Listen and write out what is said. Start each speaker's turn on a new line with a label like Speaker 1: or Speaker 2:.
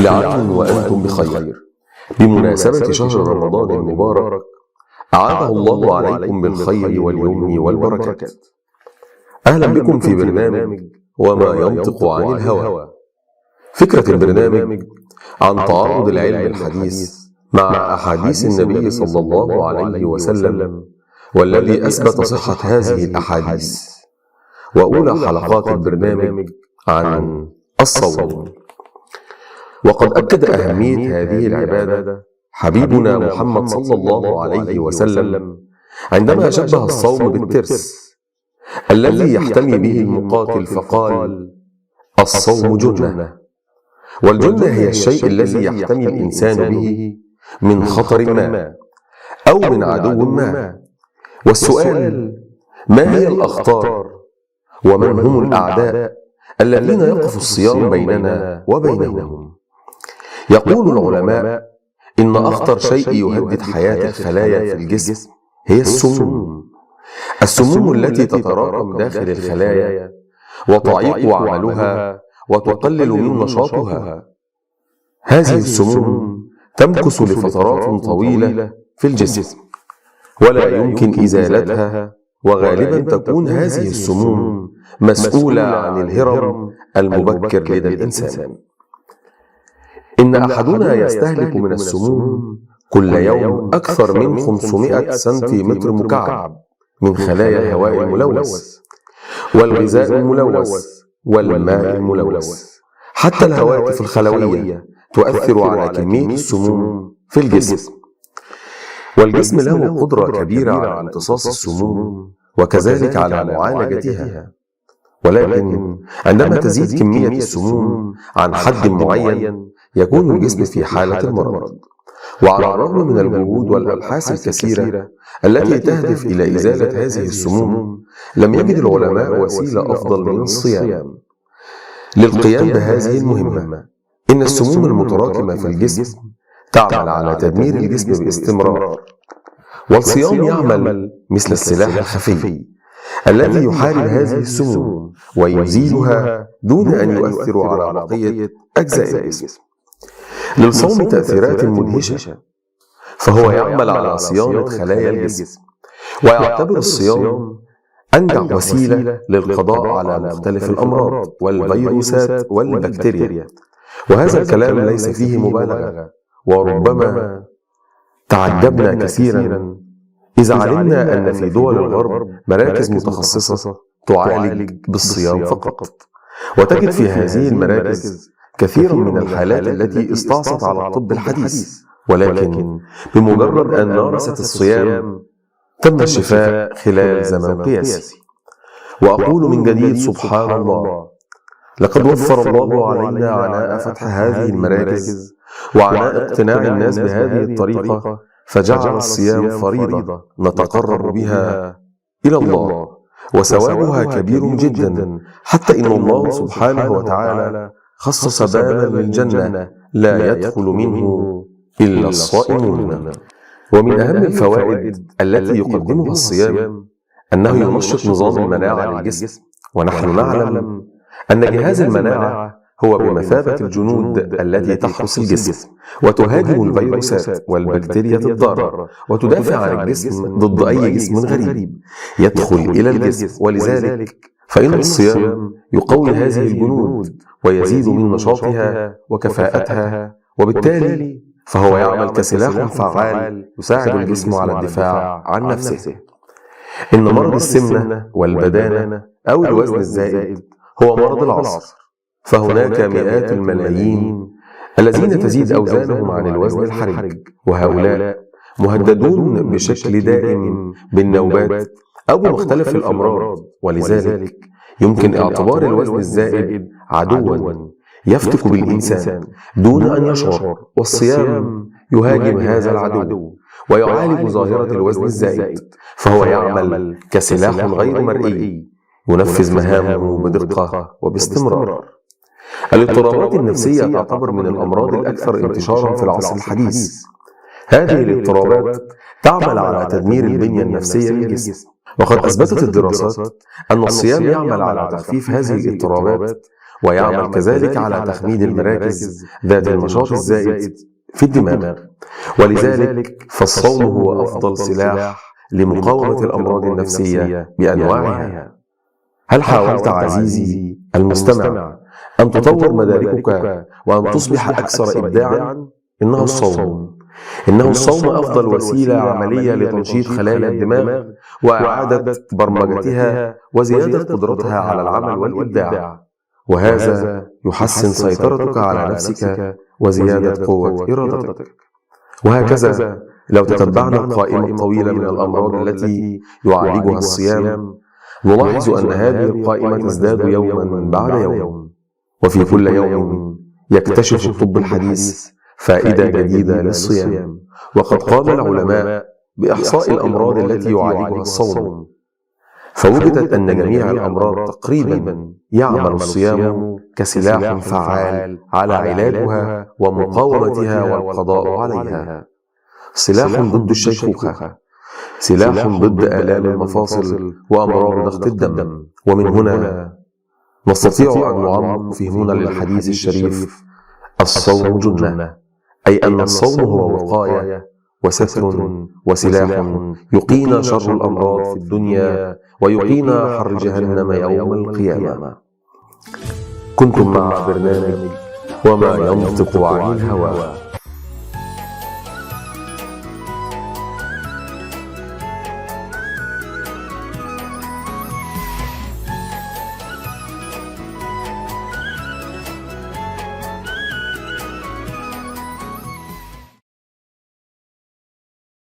Speaker 1: كل عام وأنتم بخير. بمناسبة شهر رمضان المبارك أعاده الله عليكم بالخير واليمن والبركات. أهلا بكم في برنامج وما ينطق عن الهوى. فكرة البرنامج عن تعارض العلم الحديث مع أحاديث النبي صلى الله عليه وسلم، والذي أثبت صحة هذه الأحاديث. وأولى حلقات البرنامج عن الصوم. وقد أكد أهمية هذه العبادة حبيبنا محمد صلى الله عليه وسلم عندما شبه الصوم بالترس الذي يحتمي به المقاتل، فقال: الصوم جنة. والجنة هي الشيء الذي يحتمي الإنسان به من خطر ما أو من عدو ما. والسؤال: ما هي الأخطار ومن هم الأعداء الذين يقف الصيام بيننا وبينهم؟ يقول العلماء إن أخطر شيء يهدد حياة الخلايا في الجسم هي السموم. السموم التي تتراكم داخل الخلايا وتعيق عملها وتقلل من نشاطها. هذه السموم تمكث لفترات طويلة في الجسم ولا يمكن إزالتها، وغالبا تكون هذه السموم مسؤولة عن الهرم المبكر لدى الإنسان. إن أحدنا يستهلك من السموم كل يوم أكثر من 500 سنتيمتر مكعب من خلايا الهواء الملوث والغذاء الملوث والماء الملوث. حتى الهواتف الخلوية تؤثر على كمية السموم في الجسم. والجسم له قدرة كبيرة على امتصاص السموم وكذلك على معالجتها، ولكن عندما تزيد كمية السموم عن حد معين يكون الجسم في حالة المرض. وعلى الرغم من الجهود والأبحاث الكثيرة التي تهدف إلى إزالة هذه السموم، لم يجد العلماء وسيلة أفضل من الصيام للقيام بهذه المهمة. إن السموم المتراكمة في الجسم تعمل على تدمير الجسم باستمرار، والصيام يعمل مثل السلاح الخفي الذي يحارب هذه السموم ويزيلها دون أن يؤثر على بقية أجزاء الجسم. للصوم تأثيرات مدهشة، فهو يعمل على صيانة خلايا الجسم، ويعتبر الصيام أنجح وسيلة للقضاء على مختلف الأمراض والفيروسات والبكتيريا. وهذا الكلام ليس فيه مبالغة، وربما تعجبنا كثيرا إذا علمنا أن في دول الغرب مراكز متخصصة تعالج بالصيام فقط، وتجد في هذه المراكز كثيرا من الحالات التي استعصت على الطب الحديث، ولكن بمجرد أن مارست الصيام تم الشفاء خلال زمن قياسي. وأقول من جديد: سبحان الله، لقد وفر الله علينا عناء فتح هذه المراكز وعناء اقتناع الناس بهذه الطريقة، فجعل الصيام فريضة نتقرب بها إلى الله، وثوابها كبير جدا، حتى إن الله سبحانه وتعالى خصص بابا للجنة لا يدخل منه إلا الصائمون. ومن أهم الفوائد التي يقدمها الصيام أنه ينشط نظام المناعة للجسم. ونحن نعلم أن جهاز المناعة هو بمثابة الجنود التي تحرس الجسم وتهاجم الفيروسات والبكتيريا الضارة، وتدافع عن الجسم ضد أي جسم غريب يدخل إلى الجسم. ولذلك فإن الصيام يقوي هذه الجنود ويزيد من نشاطها وكفاءتها، وبالتالي فهو يعمل كسلاح فعال يساعد الجسم على الدفاع عن نفسه. إن مرض السمنة والبدانة أو الوزن الزائد هو مرض العصر، فهناك مئات الملايين الذين تزيد أوزانهم عن الوزن الحرج، وهؤلاء مهددون بشكل دائم بالنوبات أو بمختلف الأمراض. ولذلك يمكن اعتبار الوزن الزائد عدوا يفتك بالإنسان دون أن يشعر، والصيام يهاجم هذا العدو ويعالج ظاهرة الوزن الزائد، فهو يعمل كسلاح غير مرئي ينفذ مهامه بدقة وباستمرار. الاضطرابات النفسية تعتبر من الأمراض الأكثر انتشارا في العصر الحديث. هذه الاضطرابات تعمل على تدمير البنية النفسية للجسم، وقد أثبتت الدراسات أن الصيام يعمل على تخفيف هذه الاضطرابات ويعمل كذلك على تخميد المراكز ذات النشاط الزائد في الدماغ. ولذلك فالصوم هو أفضل سلاح لمقاومة الأمراض النفسية بأنواعها. هل حاولت عزيزي المستمع أن تطور مداركك وأن تصبح أكثر إبداعا؟ إنه الصوم أفضل وسيلة عملية لتنشيط خلايا الدماغ وإعادة برمجتها وزيادة قدرتها على العمل والإبداع، وهذا يحسن سيطرتك على نفسك وزيادة قوة إرادتك. وهكذا لو تتبعنا القائمة الطويلة من الأمراض التي يعالجها الصيام، نلاحظ أن هذه القائمة تزداد يوما بعد يوم، وفي كل يوم يكتشف الطب الحديث فائدة جديدة للصيام. وقد قام العلماء بإحصاء الأمراض التي يعالجها الصوم، فوجدت أن جميع الأمراض تقريبا يعمل الصيام كسلاح فعال على علاجها ومقاومتها والقضاء عليها. سلاح ضد الشيخوخة، سلاح ضد آلام المفاصل وأمراض ضغط الدم. ومن هنا نستطيع أن نعمق فهمنا للحديث الشريف: الصوم جنة، أي أن الصوم هو وقاية وستر وسلاح يقينا شر الأمراض في الدنيا ويقينا حر جهنم يوم القيامة. كنتم مع برنامج وما ينطق عن الهوى.